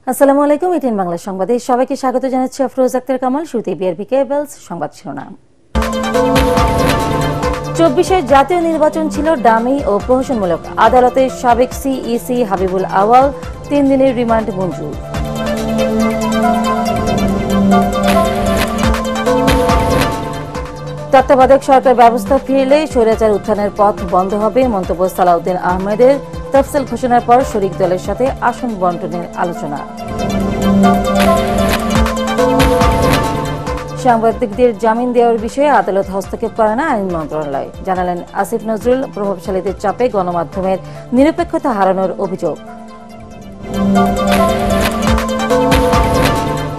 আসসালামু আলাইকুম। এটিএন বাংলা সংবাদে সবাইকে স্বাগত জানাচ্ছি আফরোজ আক্তার কামাল। শুরুতেই বিআরবি কেবলস সংবাদ শিরোনাম। 24-এর জাতীয় নির্বাচন ছিল ডামি ও প্রহসনমূলক। আদালতের সাবেক সিইসি হাবিবুল আওয়াল 3 দিনের রিমান্ড মঞ্জুর। তত্ত্বাবধায়ক সরকার ব্যবস্থা ফিরলে স্বৈরাচার উত্থানের পথ বন্ধ হবে, মন্তব্য সালাউদ্দিন আহমেদের। তফসিল ঘোষণার পর শরিক দলের সাথে আসন বণ্টনের আলোচনা। সাংবাদিকদের জামিন দেওয়ার বিষয়ে আদালত হস্তক্ষেপ করে না আইন মন্ত্রণালয়, জানালেন আসিফ নজরুল। প্রভাবশালীদের চাপে গণমাধ্যমের নিরপেক্ষতা হারানোর অভিযোগ।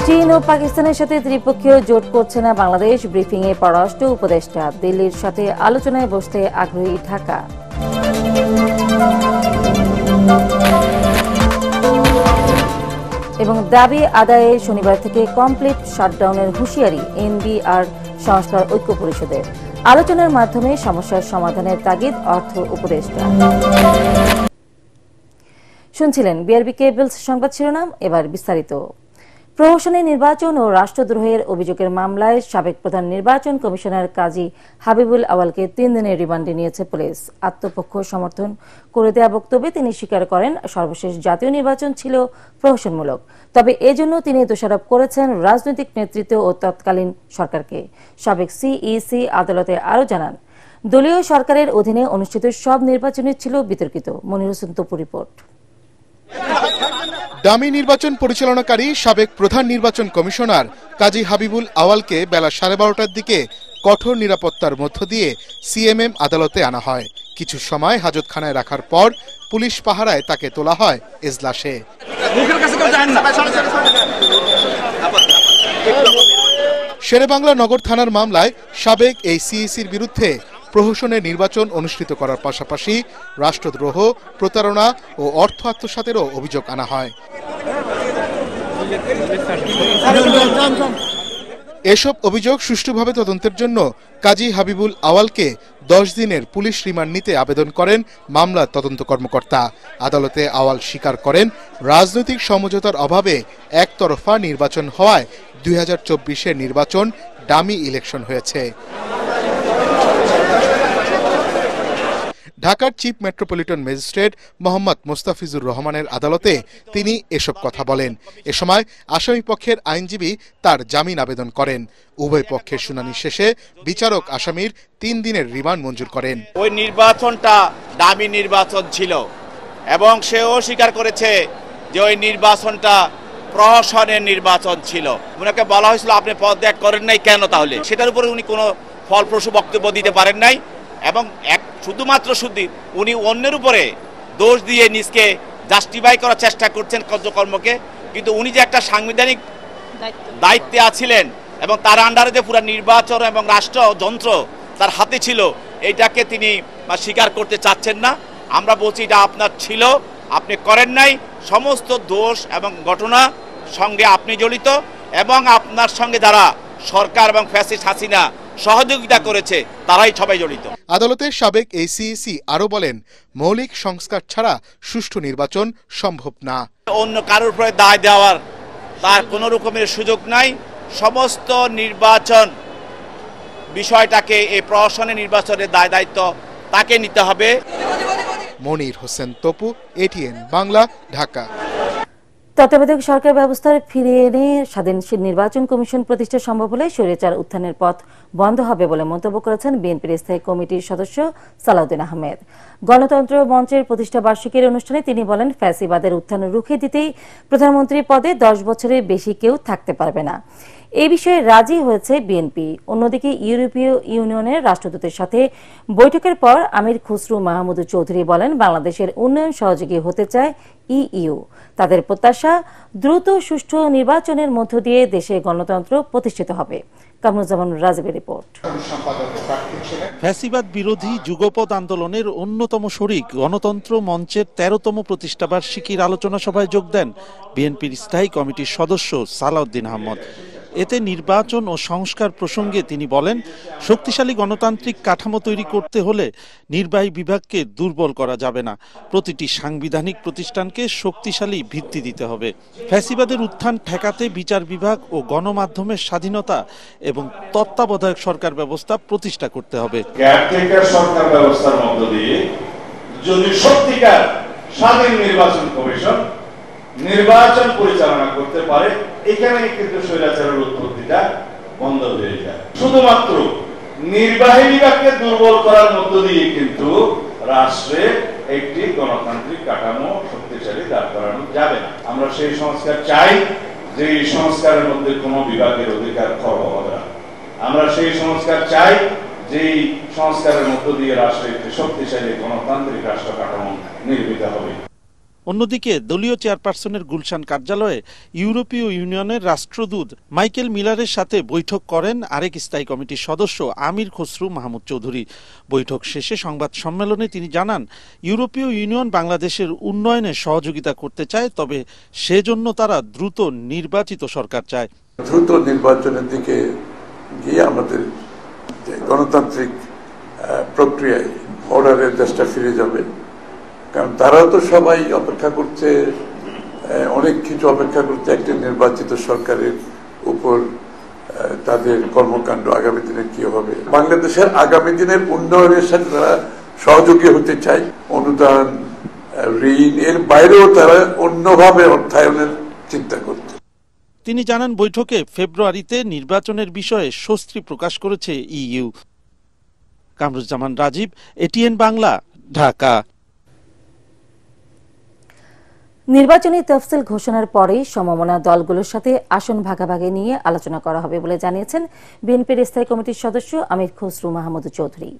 চীন ও পাকিস্তানের সাথে ত্রিপক্ষীয় জোট করছে না বাংলাদেশ। ব্রিফিংয়ে পররাষ্ট্র উপদেষ্টা। দিল্লির সাথে আলোচনায় বসতে আগ্রহী ঢাকা। এবং দাবি আদায়ে শনিবার থেকে কমপ্লিট শাটডাউনের হুঁশিয়ারি এনবিআর সংস্কার ঐক্য পরিষদের। আলোচনার মাধ্যমে সমস্যার সমাধানের তাগিদ অর্থ উপদেষ্টা। শুনছিলেন বিআরবি কেবলস সংবাদ শিরোনাম। এবার বিস্তারিত। প্রহসনী নির্বাচন ও রাষ্ট্রদ্রোহের অভিযোগের মামলায় সাবেক প্রধান নির্বাচন কমিশনার কাজী হাবিবুল আওয়ালকে 3 দিনের রিমান্ডে নিয়েছে পুলিশ। আত্মপক্ষ সমর্থন করে দেওয়া বক্তব্যে তিনি স্বীকার করেন সর্বশেষ জাতীয় নির্বাচন ছিল প্রহসনমূলক। তবে এজন্য তিনি দোষারোপ করেছেন রাজনৈতিক নেতৃত্ব ও তৎকালীন সরকারকে। সাবেক সিইসি আদালতে আরও জানান, দলীয় সরকারের অধীনে অনুষ্ঠিত সব নির্বাচনই ছিল বিতর্কিত। মনির হোসেন তপু রিপোর্ট। ডামি নির্বাচন পরিচালনাকারী সাবেক প্রধান নির্বাচন কমিশনার কাজী হাবিবুল আওয়ালকে বেলা 12:30টার দিকে কঠোর নিরাপত্তার মধ্য দিয়ে সিএমএম আদালতে আনা হয়। কিছু সময় হাজতখানায় রাখার পর পুলিশ পাহারায় তাকে তোলা হয় এজলাসে। শেরেবাংলা নগর থানার মামলায় সাবেক এই সিইসির বিরুদ্ধে প্রহসনের নির্বাচন অনুষ্ঠিত করার পাশাপাশি রাষ্ট্রদ্রোহ, প্রতারণা ও অর্থ আত্মসাতেরও অভিযোগ আনা হয়। এসব অভিযোগ সুষ্ঠুভাবে তদন্তের জন্য কাজী হাবিবুল আওয়ালকে 10 দিনের পুলিশ রিমান্ড নিতে আবেদন করেন মামলার তদন্ত কর্মকর্তা। আদালতে আওয়াল স্বীকার করেন রাজনৈতিক সমঝোতার অভাবে একতরফা নির্বাচন হওয়ায় 2024-এর নির্বাচন ডামি ইলেকশন হয়েছে। ঢাকার chief metropolitan magistrate Mohammad Mostafizur রহমানের আদালতে তিনি এসব কথা বলেন। এ সময় আসামি পক্ষের আইনজীবী তার জামিন আবেদন করেন। উভয় পক্ষের শুনানি শেষে বিচারক আসামির 3 দিনের রিমান্ড মঞ্জুর করেন। ওই নির্বাচনটা ডামি নির্বাচন ছিল এবং সেও স্বীকার করেছে যে ওই নির্বাচনটা প্রহসনের নির্বাচন ছিল। ওনাকে বলা হয়েছিল আপনি পদত্যাগ করেন নাই কেন, তাহলে সেটার উপরে উনি কোনো ফলপ্রসূ বক্তব্য দিতে পারেন নাই এবং শুধুমাত্র উনি অন্যের উপরে দোষ দিয়ে নিজকে জাস্টিফাই করার চেষ্টা করছেন কার্যকর্মকে। কিন্তু উনি যে একটা সাংবিধানিক দায়িত্বে আছিলেন এবং তার আন্ডারে যে পুরো নির্বাচন এবং রাষ্ট্রযন্ত্র তার হাতে ছিল, এইটাকে তিনি স্বীকার করতে চাচ্ছেন না। আমরা বলছি এটা আপনার ছিল, আপনি করেন নাই। সমস্ত দোষ এবং ঘটনা সঙ্গে আপনি জড়িত এবং আপনার সঙ্গে যারা সরকার এবং ফ্যাসিস্ট হাসিনা সহযোগিতা করেছে তারাই সবাই জড়িত। আদালতের সাবেক এই সিইসি আরো বলেন, মৌলিক সংস্কার ছাড়া সুষ্ঠু নির্বাচন সম্ভব না। অন্য কারোর উপরে দায় দেওয়ার তার কোনো রকমের সুযোগ নাই। সমস্ত নির্বাচন বিষয়টাকে এই প্রহসনের নির্বাচনের দায় দায়িত্ব তাকে নিতে হবে। মনির হোসেন তপু, এটিএন বাংলা, ঢাকা। তত্ত্বাবধায়ক সরকার ব্যবস্থার ফিরিয়ে এনে স্বাধীন নির্বাচন কমিশন প্রতিষ্ঠা সম্ভব হলে স্বৈরাচার উত্থানের পথ বন্ধ হবে বলে মন্তব্য করেছেন বিএনপির স্থায়ী কমিটির সদস্য সালাউদ্দিন আহমেদ। গণতন্ত্র মঞ্চের প্রতিষ্ঠা বার্ষিকীর অনুষ্ঠানে তিনি বলেন, ফ্যাসিবাদের উত্থান রুখে দিতেই প্রধানমন্ত্রী পদে 10 বছরের বেশি কেউ থাকতে পারবে না। এই বিষয়ে রাজি হয়েছে বিএনপি। অন্যদিকে ইউরোপীয় ইউনিয়নের রাষ্ট্রদূতের সাথে বৈঠকের পর আমির খসরু মাহমুদ চৌধুরী বলেন, বাংলাদেশের উন্নয়ন সহযোগী হতে চায় ইইউ। তাদের প্রত্যাশা দ্রুত সুষ্ঠু নির্বাচনের মধ্য দিয়ে দেশে গণতন্ত্র প্রতিষ্ঠিত হবে। কামরুজ্জামান রাজীবের রিপোর্ট। ফ্যাসিবাদ বিরোধী যুগপৎ আন্দোলনের অন্যতম শরিক গণতন্ত্র মঞ্চের 13তম প্রতিষ্ঠা বার্ষিকীর আলোচনা সভায় যোগ দেন বিএনপির স্থায়ী কমিটির সদস্য সালাউদ্দিন আহমদ। এতে নির্বাচন ও সংস্কার প্রসঙ্গে তিনি বলেন, শক্তিশালী গণতান্ত্রিক কাঠামো তৈরি করতে হলে নির্বাহী বিভাগকে দুর্বল করা যাবে না, প্রতিটি সাংবিধানিক প্রতিষ্ঠানকে শক্তিশালী ভিত্তি দিতে হবে। ফ্যাসিবাদের উত্থান ঠেকাতে বিচার বিভাগ ও গণমাধ্যমের স্বাধীনতা এবং তত্ত্বাবধায়ক সরকার ব্যবস্থা প্রতিষ্ঠা করতে হবে। কেয়ারটেকার সরকার ব্যবস্থার মধ্য দিয়ে যদি সত্যিকার স্বাধীন নির্বাচন কমিশন নির্বাচন পরিচালনা করতে পারে, এখানে কিন্তু স্বৈরাচারের উৎপত্তিটা বন্ধ হয়ে যায়। শুধুমাত্র নির্বাহী বিভাগকে দুর্বল করার মধ্য দিয়ে কিন্তু রাষ্ট্রে একটি গণতান্ত্রিক কাঠামো শক্তিশালী দাঁড় করানো যাবে না। আমরা সেই সংস্কার চাই যে সংস্কারের মধ্যে কোনো বিভাগের অধিকার খর্ব হবে না। আমরা সেই সংস্কার চাই যেই সংস্কারের মধ্য দিয়ে রাষ্ট্রে একটি শক্তিশালী গণতান্ত্রিক রাষ্ট্র কাঠামো নির্মিত হবে। অন্যদিকে দলীয় চেয়ারপারসনের গুলশান কার্যালয়ে ইউরোপীয় ইউনিয়নের রাষ্ট্রদূত মাইকেল মিলারের সাথে বৈঠক করেন আরেক স্থায়ী কমিটির সদস্য আমির খসরু মাহমুদ চৌধুরী। বৈঠক শেষে সংবাদ সম্মেলনে তিনি জানান, ইউরোপীয় ইউনিয়ন বাংলাদেশের উন্নয়নে সহযোগিতা করতে চায়, তবে সেজন্য তারা দ্রুত নির্বাচিত সরকার চায়। দ্রুত নির্বাচনের দিকে গিয়ে আমাদের গণতান্ত্রিক প্রক্রিয়ায় অর্ডারের দেশটা ফিরে যাবে, কারণ তারাও তো সবাই অপেক্ষা করছে, অনেক কিছু অপেক্ষা করছে একটি নির্বাচিত সরকারের উপর তাদের কর্মকাণ্ড আগামী দিনে কি হবে। বাংলাদেশের আগামী দিনের উন্নয়নের সাথে তারা সহযোগী হতে চায়, অনুদান, ঋণ এর বাইরেও তারা অন্যভাবে অর্থায়নের চিন্তা করছে। তিনি জানান, বৈঠকে ফেব্রুয়ারিতে নির্বাচনের বিষয়ে স্বস্তি প্রকাশ করেছে ইইউ। কামরুজ্জামান রাজীব, এটিএন বাংলা, ঢাকা। নির্বাচনী তফসিল ঘোষণার পরেই সমমনা দলগুলোর সাথে আসন ভাগাভাগি নিয়ে আলোচনা করা হবে বলে জানিয়েছেন বিএনপির স্থায়ী কমিটির সদস্য আমির খসরু মাহমুদ চৌধুরী।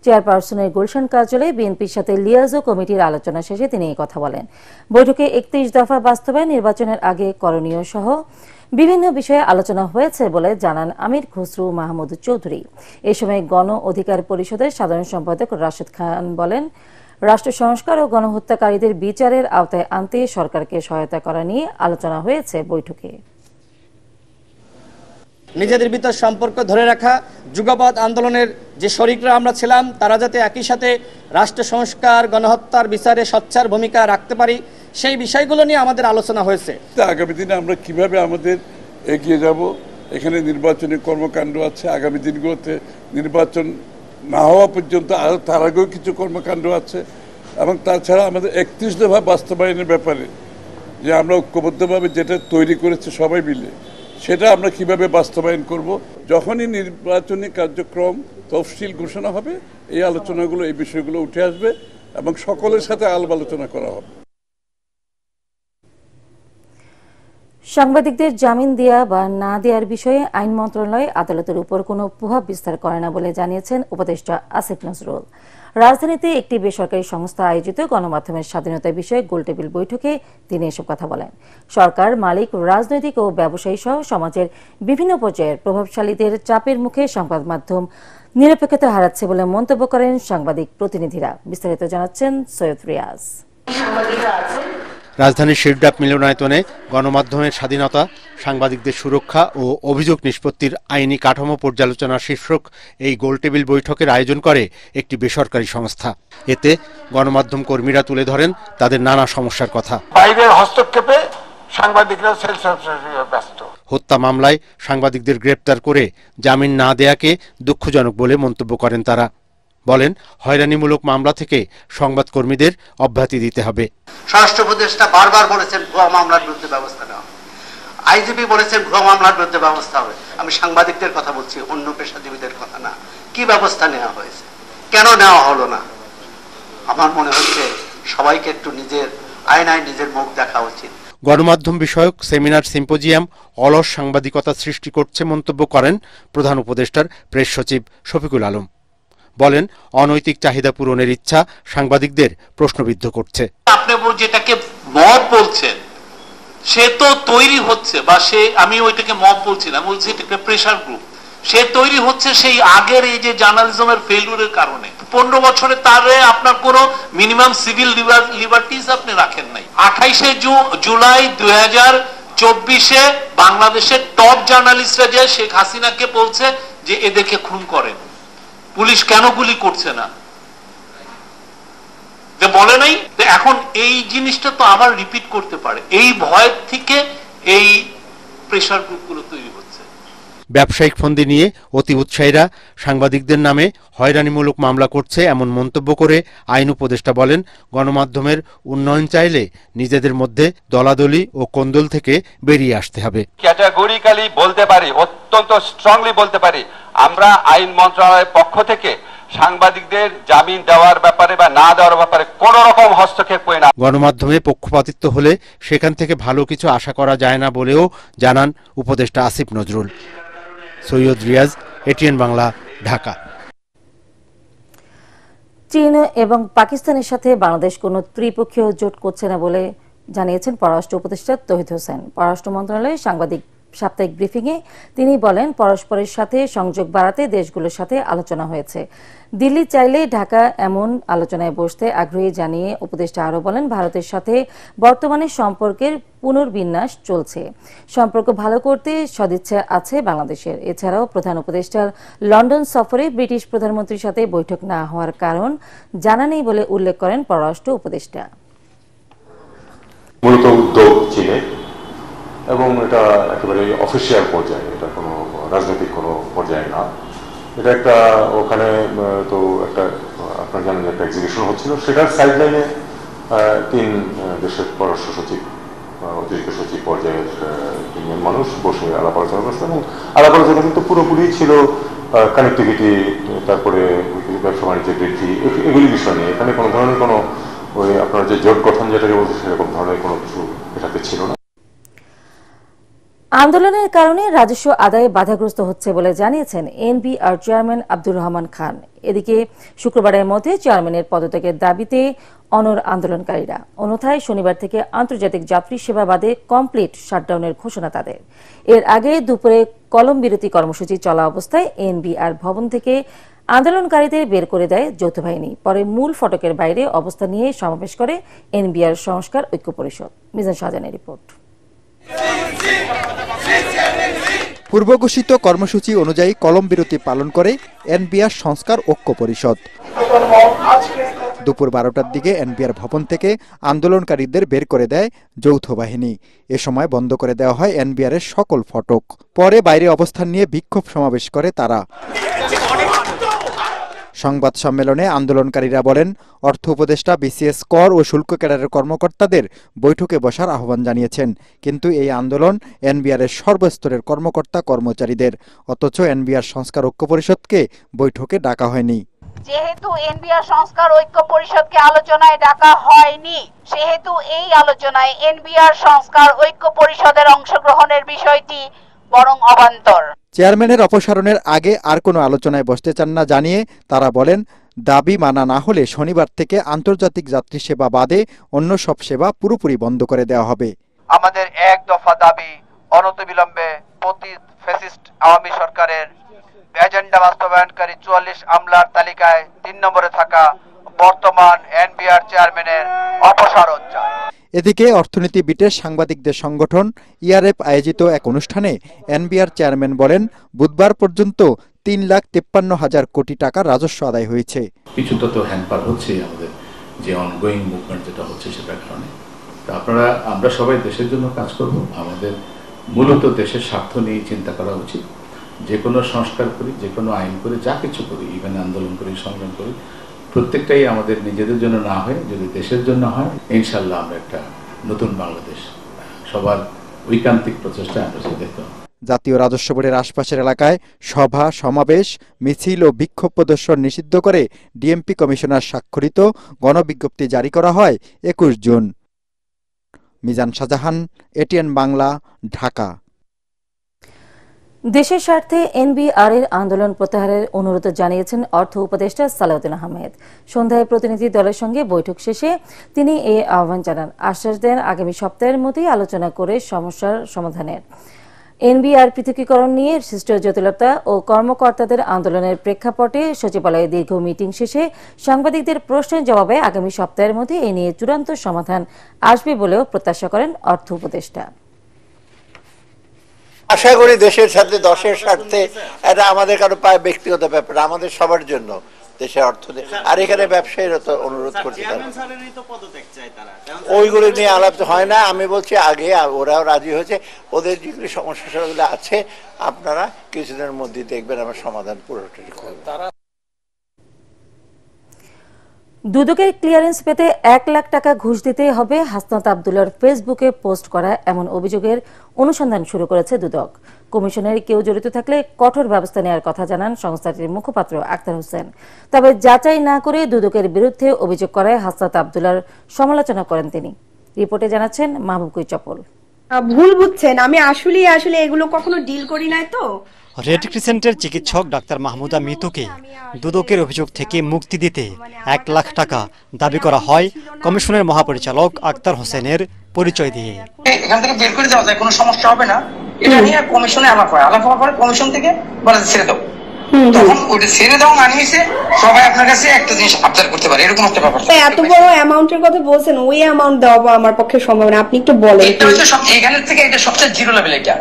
চেয়ারপারসনের গুলশান কার্যালয়ে বিএনপির সাথে লিয়াজো কমিটির আলোচনা শেষে তিনি এই কথা বলেন। বৈঠকে 31 দফা বাস্তবায়ন, নির্বাচনের আগে করণীয় সহ বিভিন্ন বিষয়ে আলোচনা হয়েছে বলে জানান আমির খসরু মাহমুদ চৌধুরী। এ সময় গণ অধিকার পরিষদের সাধারণ সম্পাদক রাশেদ খান বলেন, রাষ্ট্র সংস্কার ও গণহত্যাকারীদের বিচারের আওতায় আনতে সরকারকে সহায়তা করা নিয়ে আলোচনা হয়েছে বৈঠকে। নিজেদের ভিতর সম্পর্ক ধরে রাখা, যুগপৎ আন্দোলনের যে শরিকরা আমরা ছিলাম, তারা যাতে একই সাথে রাষ্ট্র সংস্কার, গণহত্যার বিচারে সোচ্চার ভূমিকা রাখতে পারি, সেই বিষয়গুলো নিয়ে আমাদের আলোচনা হয়েছে। আগামী দিনে আমরা কিভাবে আমাদের এগিয়ে যাব, এখানে নির্বাচনী কর্মকাণ্ড আছে, আগামী দিনগুলোতে নির্বাচন না হওয়া পর্যন্ত আরও তার আগেও কিছু কর্মকাণ্ড আছে, এবং তাছাড়া আমাদের 31 দফা বাস্তবায়নের ব্যাপারে যে আমরা ঐক্যবদ্ধভাবে যেটা তৈরি করেছি সবাই মিলে, সেটা আমরা কিভাবে বাস্তবায়ন করব। যখনই নির্বাচনী কার্যক্রম তফসিল ঘোষণা হবে, এই আলোচনাগুলো, এই বিষয়গুলো উঠে আসবে এবং সকলের সাথে আলাপ আলোচনা করা হবে। সাংবাদিকদের জামিন দেয়া বা না দেওয়ার বিষয়ে আইন মন্ত্রণালয় আদালতের উপর কোনো প্রভাব বিস্তার করে না বলে জানিয়েছেন উপদেষ্টা আসিফ নজরুল। রাজধানীতে একটি বেসরকারি সংস্থা আয়োজিত গণমাধ্যমের স্বাধীনতার বিষয়ে গোলটেবিল বৈঠকে তিনি এসব কথা বলেন। সরকার, মালিক, রাজনৈতিক ও ব্যবসায়ী সহ সমাজের বিভিন্ন পর্যায়ের প্রভাবশালীদের চাপের মুখে সংবাদ মাধ্যম নিরপেক্ষতা হারাচ্ছে বলে মন্তব্য করেন সাংবাদিক প্রতিনিধিরা। বিস্তারিত জানাচ্ছেন সৈয়দ রিয়াজ। রাজধানীর শেরডাপ মিলনায়তনে গণমাধ্যমের স্বাধীনতা, সাংবাদিকদের সুরক্ষা ও অভিযোগ নিষ্পত্তির আইনি কাঠামো পর্যালোচনা শীর্ষক এই গোলটেবিল বৈঠকের আয়োজন করে একটি বেসরকারি সংস্থা। এতে গণমাধ্যম কর্মীরা তুলে ধরেন তাদের নানা সমস্যার কথা। বাইরের হস্তক্ষেপে সাংবাদিকরা ব্যস্ত। হত্যা মামলায় সাংবাদিকদের গ্রেপ্তার করে জামিন না দেয়াকে দুঃখজনক বলে মন্তব্য করেন তারা। বলেন, হয়রানিমূলক মামলা থেকে সংবাদকর্মীদের অব্যাহতি দিতে হবে। স্বরাষ্ট্র উপদেষ্টা বারবার বলেছেন ভুয়া মামলার বিরুদ্ধে ব্যবস্থা নেওয়া, আইজিপি বলেছেন ভুয়া মামলার বিরুদ্ধে ব্যবস্থা হবে। আমি সাংবাদিকদের কথা বলছি, অন্য পেশাজীবীদের কথা না। কি ব্যবস্থা নেওয়া হয়েছে, কেন নেওয়া হলো না? আমার মনে হচ্ছে সবাইকে একটু নিজের আয়নায় নিজের মুখ দেখা উচিত। গণমাধ্যম বিষয়ক সেমিনার সিম্পোজিয়াম অলস সাংবাদিকতা সৃষ্টি করছে মন্তব্য করেন প্রধান উপদেষ্টার প্রেস সচিব শফিকুল আলম। বলেন, অনৈতিক চাহিদা পূরণের ইচ্ছা সাংবাদিকদের প্রশ্নবিদ্ধ করছে। আপনি যেটাকে মব বলছেন, সে তো তৈরি হচ্ছে, বা সে, আমি ওইটাকে মব বলছি না, বলছি এটাকে প্রেশার গ্রুপ। সে তৈরি হচ্ছে সেই আগের এই যে জার্নালিজমের ফেলিউরের কারণে। 15 বছরে তারে আপনার কোনো মিনিমাম সিভিল লিবার্টিজ আপনি রাখেন নাই। 28শে জুলাই 24-এ বাংলাদেশের টপ জার্নালিস্টরা যে শেখ হাসিনাকে বলছে যে এদেরকে খুন করেন, পুলিশ কেন গুলি করছে না, বলে নাই। এখন এই জিনিসটা তো আবার রিপিট করতে পারে, এই ভয় থেকে এই প্রেসার গ্রুপগুলো তৈরি হচ্ছে। ব্যবসায়িক ফন্দি নিয়ে অতি উৎসাহীরা সাংবাদিকদের নামে হয়রানিমূলক মামলা করছে এমন মন্তব্য করে আইন উপদেষ্টা বলেন, গণমাধ্যমের উন্নয়ন চাইলে নিজেদের মধ্যে দলাদলি ও কোন্দল থেকে বেরিয়ে আসতে হবে। ক্যাটাগরিক্যালি বলতে পারি, অত্যন্ত স্ট্রংলি বলতে পারি, আমরা আইন মন্ত্রণালয়ের পক্ষ থেকে সাংবাদিকদের জামিন দেওয়ার ব্যাপারে বা না দেওয়ার ব্যাপারে কোন রকম হস্তক্ষেপ করি না। গণমাধ্যমে পক্ষপাতিত্ব হলে সেখান থেকে ভালো কিছু আশা করা যায় না বলেও জানান উপদেষ্টা আসিফ নজরুল। সৈয়দ রিয়াজ, এটিএন বাংলা, ঢাকা। চীন এবং পাকিস্তানের সাথে বাংলাদেশ কোনো ত্রিপক্ষীয় জোট করছে না বলে জানিয়েছেন পররাষ্ট্র উপদেষ্টা তৌহিদ হোসেন। পররাষ্ট্র মন্ত্রণালয়ে সাপ্তাহিক ব্রিফিংয়ে তিনি বলেন, পরস্পরের সাথে সংযোগ বাড়াতে দেশগুলোর সাথে আলোচনা হয়েছে। দিল্লি চাইলে ঢাকা এমন আলোচনায় বসতে আগ্রহী জানিয়ে উপদেষ্টা আরও বলেন, ভারতের সাথে বর্তমানে সম্পর্কের পুনর্বিন্যাস চলছে। সম্পর্ক ভালো করতে সদিচ্ছা আছে বাংলাদেশের। এছাড়াও প্রধান উপদেষ্টার লন্ডন সফরে ব্রিটিশ প্রধানমন্ত্রীর সাথে বৈঠক না হওয়ার কারণ জানা নেই বলে উল্লেখ করেন পররাষ্ট্র উপদেষ্টা। মূলত উদ্যোগ চীনে, এবং এটা একেবারে অফিসিয়াল পর্যায়ে, এটা কোনো রাজনৈতিক কোনো পর্যায়ে না। এটা একটা ওখানে তো একটা আপনারা জানেন একটা এক্সিবিশন হচ্ছিল, সেটার সাইডলাইনে 3 দেশের পররাষ্ট্র সচিব, অতিরিক্ত সচিব পর্যায়ের 3 মানুষ বসে আলাপ আলোচনা করছে, এবং আলাপ আলোচনা কিন্তু পুরোপুরি ছিল কানেক্টিভিটি, তারপরে ব্যবসা বাণিজ্য বৃদ্ধি, এগুলি বিষয় নিয়ে। এখানে কোনো ধরনের কোনো ওই আপনার যে জোট গঠন যেটাকে বলছে সেরকম ধরনের কোনো কিছু এটাতে ছিল না। আন্দোলনের কারণে রাজস্ব আদায়ে বাধাগ্রস্ত হচ্ছে বলে জানিয়েছেন এনবিআর চেয়ারম্যান আব্দুর রহমান খান। এদিকে শুক্রবারের মধ্যে চেয়ারম্যানের পদত্যাগের দাবিতে অনড় আন্দোলনকারীরা। অন্যথায় শনিবার থেকে আন্তর্জাতিক যাত্রী সেবা বাদে কমপ্লিট শাটডাউনের ঘোষণা তাদের। এর আগে দুপুরে কলম বিরতি কর্মসূচি চলা অবস্থায় এনবিআর ভবন থেকে আন্দোলনকারীদের বের করে দেয় যৌথ বাহিনী। পরে মূল ফটকের বাইরে অবস্থান নিয়ে সমাবেশ করে এনবিআর সংস্কার ঐক্য পরিষদ। মিজান শাহজাহানের রিপোর্ট। পূর্বঘোষিত কর্মসূচি অনুযায়ী কলম বিরতি পালন করে এনবিআর সংস্কার ঐক্য পরিষদ। দুপুর 12টার দিকে এনবিআর ভবন থেকে আন্দোলনকারীদের বের করে দেয় যৌথ বাহিনী। এ সময় বন্ধ করে দেওয়া হয় এনবিআরের সকল ফটক। পরে বাইরে অবস্থান নিয়ে বিক্ষোভ সমাবেশ করে তারা। সংবাদ সম্মেলনে আন্দোলনকারীরা বলেন, অর্থ উপদেষ্টা বিসিএস কর ও শুল্ক ক্যাডারের কর্মকর্তাদের বৈঠকে বসার আহ্বান জানিয়েছেন, কিন্তু এই আন্দোলন এনবিআরের সর্বস্তরের কর্মকর্তা কর্মচারীদের। অথচ এনবিআর সংস্কার ঐক্য পরিষদকে বৈঠকে ডাকা হয়নি। যেহেতু এনবিআর সংস্কার ঐক্য পরিষদকে আলোচনায় ডাকা হয়নি, সেহেতু এই আলোচনায় এনবিআর সংস্কার ঐক্য পরিষদের অংশগ্রহণের বিষয়টি বরং অবান্তর। চেয়ারম্যানের অপসারণের আগে আর কোনো আলোচনায় বসতে চান না জানিয়ে তারা বলেন, দাবি মানা না হলে শনিবার থেকে আন্তর্জাতিক যাত্রী সেবা বাদে অন্য সব সেবা পুরোপুরি বন্ধ করে দেওয়া হবে। আমাদের এক দফা দাবি অনতিবিলম্বে ফ্যাসিস্ট আওয়ামী সরকারের এজেন্ডা বাস্তবায়নকারী 44 আমলার তালিকায় 3 নম্বরে থাকা বর্তমান এনবিআর চেয়ারম্যানের অপসারণ চায়। এদিকে অর্থনীতি বিটের সাংবাদিকদের সংগঠন ইআরএফ আয়োজিত এক অনুষ্ঠানে এনবিআর চেয়ারম্যান বলেন, বুধবার পর্যন্ত 3,53,000 কোটি টাকা রাজস্ব আদায় হয়েছে। কিছুটা তো হ্যান্ডপার হচ্ছে আমাদের যে অনগোয়িং মুভমেন্ট যেটা হচ্ছে সেটার কারণে। তো আমরা সবাই দেশের জন্য কাজ করব। আমাদের মূলত দেশের স্বার্থ নিয়ে চিন্তা করা উচিত। যে কোনো সংস্কার করি, যে কোনো আইন করি, যা কিছু করি, ইভেন আন্দোলন করি, সংগ্রাম করি, প্রত্যেকটাই আমাদের নিজেদের জন্য না হয়, যদি দেশের জন্য হয়, ইনশাল্লাহ আমরা একটা নতুন বাংলাদেশ সবার ঐকান্তিক প্রচেষ্টায় আমরা সেটা দেখতে পাবো। জাতীয় রাজস্ব বোর্ডের আশপাশের এলাকায় সভা, সমাবেশ, মিছিল ও বিক্ষোভ প্রদর্শন নিষিদ্ধ করে ডিএমপি কমিশনার স্বাক্ষরিত গণবিজ্ঞপ্তি জারি করা হয় 21 জুন। মিজান শাহজাহান, এটিএন বাংলা, ঢাকা। দেশের স্বার্থে এনবিআর এর আন্দোলন প্রত্যাহারের অনুরোধ জানিয়েছেন অর্থ উপদেষ্টা সালাউদ্দিন আহমেদ। সন্ধ্যায় প্রতিনিধি দলের সঙ্গে বৈঠক শেষে তিনি এই আহ্বান জানান। আশ্বাস দেন আগামী সপ্তাহের মধ্যেই আলোচনা করে সমস্যার সমাধানের। এনবিআর পৃথকীকরণ নিয়ে সৃষ্ট জটিলতা ও কর্মকর্তাদের আন্দোলনের প্রেক্ষাপটে সচিবালয়ে দীর্ঘ মিটিং শেষে সাংবাদিকদের প্রশ্নের জবাবে আগামী সপ্তাহের মধ্যে এ নিয়ে চূড়ান্ত সমাধান আসবে বলেও প্রত্যাশা করেন অর্থ উপদেষ্টা। আশা করি দেশের সাথে দশের স্বার্থে, এটা আমাদের কারো পায় ব্যক্তিগত ব্যাপার, আমাদের সবার জন্য দেশের অর্থনীতি। আর এখানে ব্যবসায়ীরা তো অনুরোধ করছে, ওইগুলো নিয়ে আলাপ হয় না। আমি বলছি আগে ওরাও রাজি হয়েছে, ওদের যেগুলি সমস্যাগুলো আছে আপনারা কিছুদিনের মধ্যে দেখবেন আমার সমাধান পুরোটাই করবে। দুদকের ক্লিয়ারেন্স পেতে 1 লাখ টাকা ঘুষ দিতে হবে হাসনাত আব্দুল্লাহর ফেসবুকে পোস্ট করা এমন অভিযোগের অনুসন্ধান শুরু করেছে দুদক। কমিশনের কেউ জড়িত থাকলে কঠোর ব্যবস্থা নেওয়ার কথা জানান সংস্থাটির মুখপাত্র আক্তার হোসেন। তবে যাচাই না করে দুদকের বিরুদ্ধে অভিযোগ করায় হাসনাত আব্দুল্লাহর সমালোচনা করেন তিনি। রিপোর্টে জানাচ্ছেন মাহবুব চপল। ভুল বুঝছেন, আমি আসলে এগুলো কখনো ডিল করি নাই। তো রেড ক্রিসেন্টের চিকিৎসক ডাক্তার মাহমুদা মিতুকে দুদকের অভিযোগ থেকে মুক্তি দিতে 1 লাখ টাকা দাবি করা হয় কমিশনের মহাপরিচালক আক্তার হোসেনের পরিচয় দিয়ে। এখান থেকে বের করে দেওয়া যায়, কোনো সমস্যা হবে না, এটা নিয়ে কমিশনে আলাপ হওয়ার পরে কমিশন থেকে বলা ছেড়ে দাও, তখন ওটা ছেড়ে দাও আনিয়েছে সবাই আপনার কাছে একটা জিনিস আবদার করতে পারে, এরকম একটা ব্যাপার। এত বড় অ্যামাউন্টের কথা বলছেন, ওই অ্যামাউন্ট দেওয়া আমার পক্ষে সম্ভব না, আপনি একটু বলেন। এখানের থেকে এটা সবচেয়ে জিরো লেভেল। এটা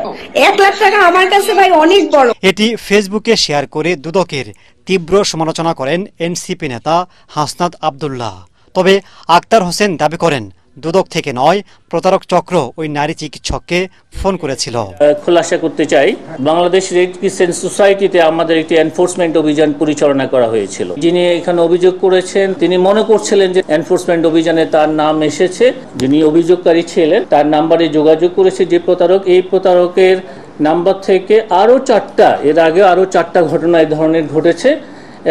1 লাখ টাকা আমার কাছে ভাই অনেক বড়। এটি ফেসবুকে শেয়ার করে দুদকের তীব্র সমালোচনা করেন এনসিপি নেতা হাসনাত আব্দুল্লাহ। তবে আক্তার হোসেন দাবি করেন দুদক থেকে নয়, প্রতারক চক্র ওই নারী চিকিৎসককে ফোন করেছিল। খোলাসা করতে চাই, বাংলাদেশ রেড ক্রিসেন্ট সোসাইটিতে আমাদের একটি এনফোর্সমেন্ট অভিযান পরিচালনা করা হয়েছিল। যিনি এখানে অভিযোগ করেছেন তিনি মনে করছিলেন যে এনফোর্সমেন্ট অভিযানে তার নাম এসেছে। যিনি অভিযোগকারী ছিলেন তার নাম্বারে যোগাযোগ করেছে যে প্রতারক, এই প্রতারকের নাম্বার থেকে আরো 4টা, এর আগে আরো 4টা ঘটনা এই ধরনের ঘটেছে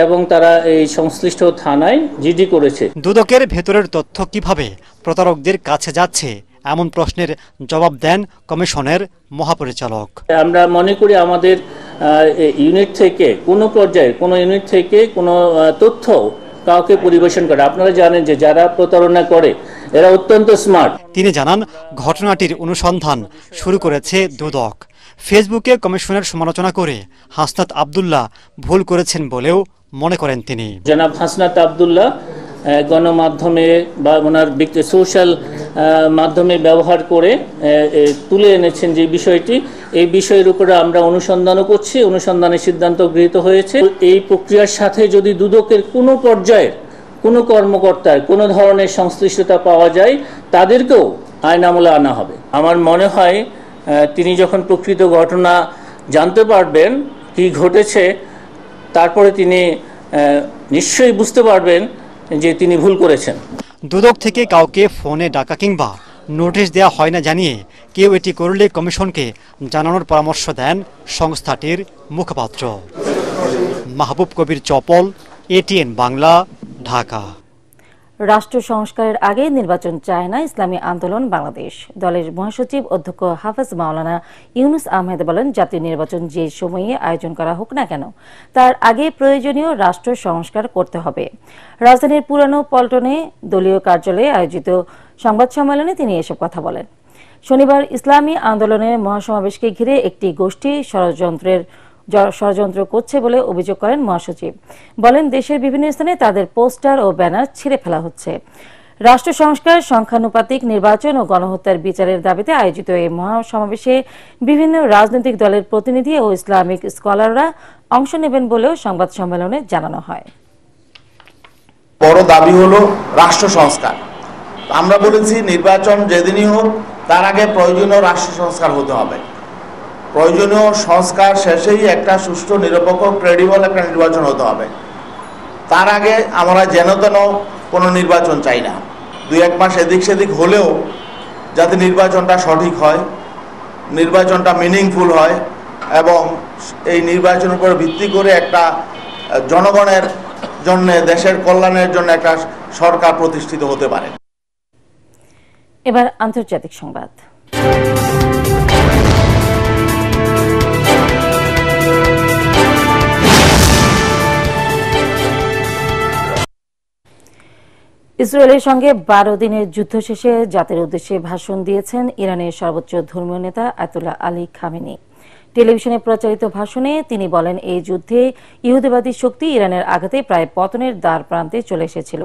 এবং তারা এই সংশ্লিষ্ট থানায় জিডি করেছে। দুদকের ভেতরের তথ্য কিভাবে প্রতারকদের কাছে যাচ্ছে এমন প্রশ্নের জবাব দেন কমিশনের মহাপরিচালক। আমরা মনে করি আমাদের ইউনিট থেকে কোনো পর্যায়ে কোনো ইউনিট থেকে কোনো তথ্য কাউকে পরিবেশন করে, আপনারা জানেন যে যারা প্রতারণা করে এরা অত্যন্ত স্মার্ট। তিনি জানান ঘটনাটির অনুসন্ধান শুরু করেছে দুদক। ফেসবুকে কমিশনের সমালোচনা করে হাসনাত আব্দুল্লাহ ভুল করেছেন বলেও মনে করেন তিনি। জনাব হাসনাত আব্দুল্লাহ গণমাধ্যমে বা ওনার সোশ্যাল মাধ্যমে ব্যবহার করে তুলে এনেছেন যে বিষয়টি, এই বিষয়ের উপরে আমরা অনুসন্ধানও করছি, অনুসন্ধানের সিদ্ধান্ত গৃহীত হয়েছে। এই প্রক্রিয়ার সাথে যদি দুদকের কোনো পর্যায়ের কোনো কর্মকর্তার কোনো ধরনের সংশ্লিষ্টতা পাওয়া যায় তাদেরকেও আইন আমলে আনা হবে। আমার মনে হয় তিনি যখন প্রকৃত ঘটনা জানতে পারবেন কি ঘটেছে, তারপরে তিনি নিশ্চয়ই বুঝতে পারবেন যে তিনি ভুল করেছেন। দুদক থেকে কাউকে ফোনে ডাকা কিংবা নোটিশ দেওয়া হয় না জানিয়ে কেউ এটি করলে কমিশনকে জানানোর পরামর্শ দেন সংস্থাটির মুখপাত্র। মাহবুব কবির চপল, এটিএন বাংলা, ঢাকা। রাষ্ট্র সংস্কারের আগে নির্বাচন চায় না ইসলামী আন্দোলন বাংলাদেশ। দলের মহাসচিব অধ্যক্ষ হাফেজ মাওলানা ইউনুস আহমেদ বলেন, জাতীয় নির্বাচন যে সময়ে আয়োজন করা হোক না কেন তার আগে প্রয়োজনীয় রাষ্ট্র সংস্কার করতে হবে। রাজধানীর পুরানো পল্টনে দলীয় কার্যালয়ে আয়োজিত সংবাদ সম্মেলনে তিনি এসব কথা বলেন। শনিবার ইসলামী আন্দোলনের মহাসমাবেশকে ঘিরে একটি গোষ্ঠী ষড়যন্ত্র করছে বলে অভিযোগ করেন মহাসচিব। বলেন, দেশের বিভিন্ন স্থানে তাদের পোস্টার ও ব্যানার ছিঁড়ে ফেলা হচ্ছে। রাষ্ট্র সংস্কার, সংখ্যানুপাতিক নির্বাচন ও গণহত্যার বিচারের দাবিতে আয়োজিত এই মহাসমাবেশে বিভিন্ন রাজনৈতিক দলের প্রতিনিধি ও ইসলামিক স্কলাররা অংশ নেবেন বলেও সংবাদ সম্মেলনে জানানো হয়। বড় দাবি হলো রাষ্ট্র সংস্কার। আমরা বলেছি নির্বাচন যেদিনই হোক তার আগে প্রয়োজনীয় রাষ্ট্র সংস্কার হতে হবে। প্রয়োজনীয় সংস্কার শেষেই একটা সুষ্ঠু, নিরপেক্ষ, ক্রেডিবল একটা নির্বাচন হতে হবে। তার আগে আমরা যেন তেন কোনো নির্বাচন চাই না। 2-1 মাস এদিক সেদিক হলেও যাতে নির্বাচনটা সঠিক হয়, নির্বাচনটা মিনিংফুল হয় এবং এই নির্বাচনের উপর ভিত্তি করে একটা জনগণের জন্য, দেশের কল্যাণের জন্য একটা সরকার প্রতিষ্ঠিত হতে পারে। এবার আন্তর্জাতিক সংবাদ। ইসরায়েলের সঙ্গে 12 দিনের যুদ্ধ শেষে জাতির উদ্দেশ্যে ভাষণ দিয়েছেন ইরানের সর্বোচ্চ ধর্মীয় নেতা আয়াতুল্লাহ আলী খামেনি। টেলিভিশনে প্রচারিত ভাষণে তিনি বলেন, এই যুদ্ধে ইহুদিবাদী শক্তি ইরানের আঘাতে প্রায় পতনের দ্বার প্রান্তে চলে এসেছিল।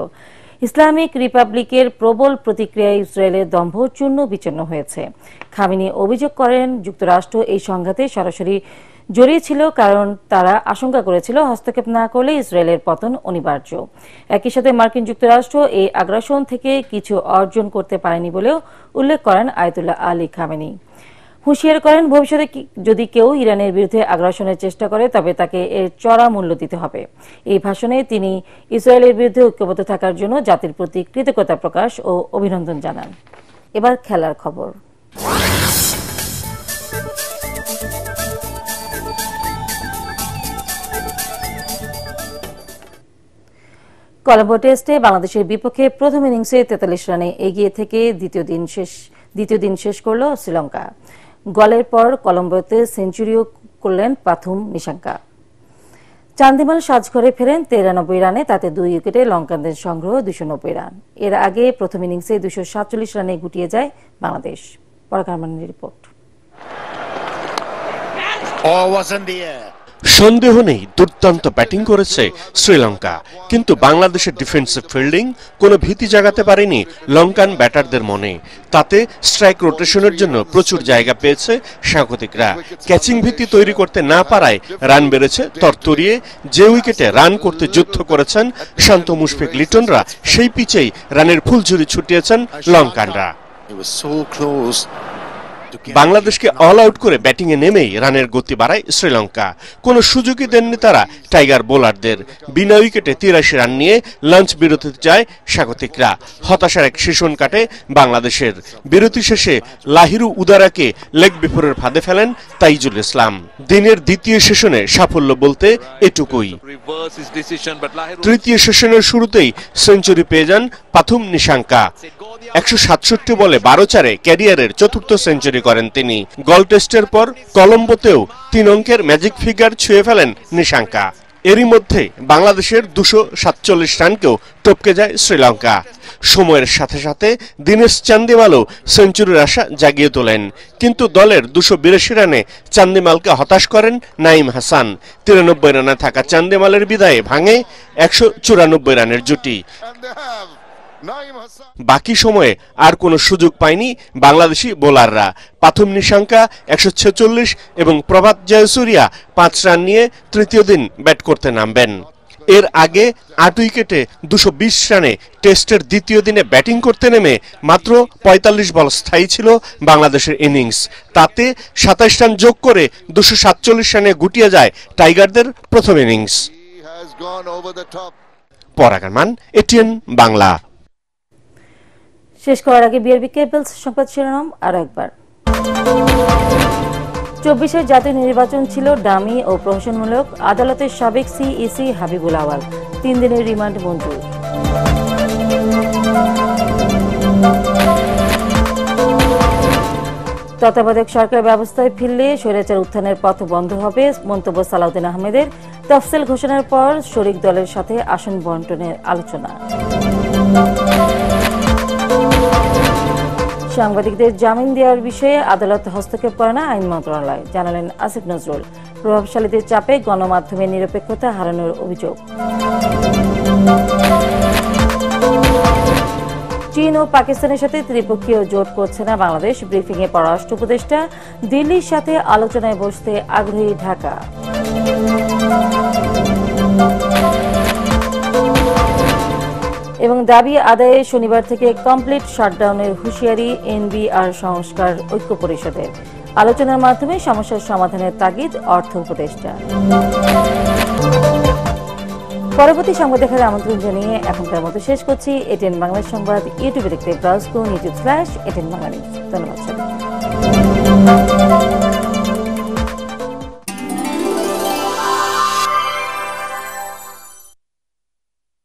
ইসলামিক রিপাবলিকের প্রবল প্রতিক্রিয়ায় ইসরায়েলের দম্ভ চূর্ণ বিচূর্ণ হয়েছে। খামেনি অভিযোগ করেন, যুক্তরাষ্ট্র এই সংঘাতে সরাসরি জড়িয়ে ছিল, কারণ তারা আশঙ্কা করেছিল হস্তক্ষেপ না করলে ইসরায়েলের পতন অনিবার্য। একই সাথে মার্কিন যুক্তরাষ্ট্র এই আগ্রাসন থেকে কিছু অর্জন করতে পারেনি বলেও উল্লেখ করেন আয়াতুল্লাহ আলী খামেনি। হুঁশিয়ার করেন, ভবিষ্যতে যদি কেউ ইরানের বিরুদ্ধে আগ্রাসনের চেষ্টা করে তবে তাকে এর চড়া মূল্য দিতে হবে। এই ভাষণে তিনি ইসরায়েলের বিরুদ্ধে ঐক্যবদ্ধ থাকার জন্য জাতির প্রতি কৃতজ্ঞতা প্রকাশ ও অভিনন্দন জানান। এবার খেলার খবর। কলম্বো টেস্টে বাংলাদেশের বিপক্ষে প্রথম ইনিংসে 43 রানে এগিয়ে থেকে দ্বিতীয় দিন শেষ করল শ্রীলঙ্কা। গোলের পর কলম্বোতে সেঞ্চুরিও করলেন পাথুম নিশাঙ্কা। চান্দিমাল সাজঘরে ফেরেন 93 রানে, তাতে 2 উইকেটে লঙ্কানদের সংগ্রহ 290 রান। এর আগে প্রথম ইনিংসে 247 রানে গুটিয়ে যায় বাংলাদেশ। পরাকারমানের রিপোর্ট। সন্দেহ নেই দুর্দান্ত ব্যাটিং করেছে শ্রীলঙ্কা, কিন্তু বাংলাদেশের ডিফেন্সিভ ফিল্ডিং কোনো ভীতি জাগাতে পারেনি লঙ্কান ব্যাটারদের মনে। তাতে স্ট্রাইক রোটেশনের জন্য প্রচুর জায়গা পেয়েছে স্বাগতিকরা। ক্যাচিং ভিত্তি তৈরি করতে না পারায় রান বেড়েছে তরতরিয়ে। যে উইকেটে রান করতে যুদ্ধ করেছেন শান্ত মুশফিক লিটনরা, সেই পিচেই রানের ফুলঝুরি ছুটিয়েছেন লঙ্কানরা। বাংলাদেশকে অল আউট করে ব্যাটিং এ নেমেই রানের গতি বাড়ায় শ্রীলঙ্কা। কোনো সুযোগই দেননি তারা টাইগার বোলারদের। বিনা উইকেটে 83 রান নিয়ে লাঞ্চ বিরতিতে যায় স্বাগতিকরা। হতাশার এক সেশন কাটে বাংলাদেশের। বিরতি শেষে লাহিরু উদারাকে লেগ বিফোরের ফাঁদে ফেলেন তাইজুল ইসলাম। দিনের দ্বিতীয় সেশনে সাফল্য বলতে এটুকুই। তৃতীয় সেশনের শুরুতেই সেঞ্চুরি পেয়ে যান পাথুম নিশাঙ্কা। 167 বলে 12 চারে ক্যারিয়ারের চতুর্থ সেঞ্চুরি করেন তিনি। গল টেস্টের পর কলম্বোতেও 3 অঙ্কের ম্যাজিক ফিগার ছুঁয়ে ফেলেন নিশাঙ্কা। এরই মধ্যে বাংলাদেশের 247 রানকেও টপকে যায় শ্রীলঙ্কা। সময়ের সাথে সাথে দীনেশ চান্দিমালও সেঞ্চুরির আশা জাগিয়ে তোলেন, কিন্তু দলের 282 রানে চান্দিমালকে হতাশ করেন নাইম হাসান। 93 রানে থাকা চান্দিমালের বিদায়ে ভাঙে 194 রানের জুটি। বাকি সময়ে আর কোনো সুযোগ পায়নি বাংলাদেশি বোলাররা। পাথুম নিশাঙ্কা 146 এবং প্রভাত জয়সূরিয়া 5 রান নিয়ে তৃতীয় দিন ব্যাট করতে নামবেন। এর আগে 8 উইকেটে 220 রানে টেস্টের দ্বিতীয় দিনে ব্যাটিং করতে নেমে মাত্র 45 বল স্থায়ী ছিল বাংলাদেশের ইনিংস। তাতে 27 রান যোগ করে 247 রানে গুটিয়ে যায় টাইগারদের প্রথম ইনিংস। পরাগারমান, এটিএন বাংলা। শেষ করার আগে বিআরবি কেবলস সংবাদ শিরোনাম আরো একবার। 24-এর জাতীয় নির্বাচন ছিল ডামি ও প্রহসনমূলক। আদালতের সাবেক সিইসি হাবিবুল আওয়াল 3 দিনের রিমান্ড মঞ্জুর। তত্ত্বাবধায়ক সরকার ব্যবস্থায় ফিরলে স্বৈরাচার উত্থানের পথ বন্ধ হবে, মন্তব্য সালাউদ্দিন আহমেদের। তফসিল ঘোষণার পর শরিক দলের সাথে আসন বন্টনের আলোচনা। সাংবাদিকদের জামিন দেওয়ার বিষয়ে আদালত হস্তক্ষেপ করে না আইন মন্ত্রণালয়, জানালেন আসিফ নজরুল। প্রভাবশালীদের চাপে গণমাধ্যমের নিরপেক্ষতা হারানোর অভিযোগ। চীন ও পাকিস্তানের সাথে ত্রিপক্ষীয় জোট করছে না বাংলাদেশ। ব্রিফিংয়ে পররাষ্ট্র উপদেষ্টা। দিল্লির সাথে আলোচনায় বসতে আগ্রহী ঢাকা। এবং দাবি আদায়ে শনিবার থেকে কমপ্লিট শাটডাউনের হুঁশিয়ারি এনবিআর সংস্কার ঐক্য পরিষদের। আলোচনার মাধ্যমে সমস্যার সমাধানের তাগিদ অর্থ উপদেষ্টা। পরবর্তী সংবাদ দেখার আমন্ত্রণ জানিয়ে এখনকার মতো শেষ করছি। এটিএন বাংলা সংবাদ ইউটিউবে দেখতে ব্রাউজ করুন YouTube/এটিএন বাংলা নিউজ। ধন্যবাদ।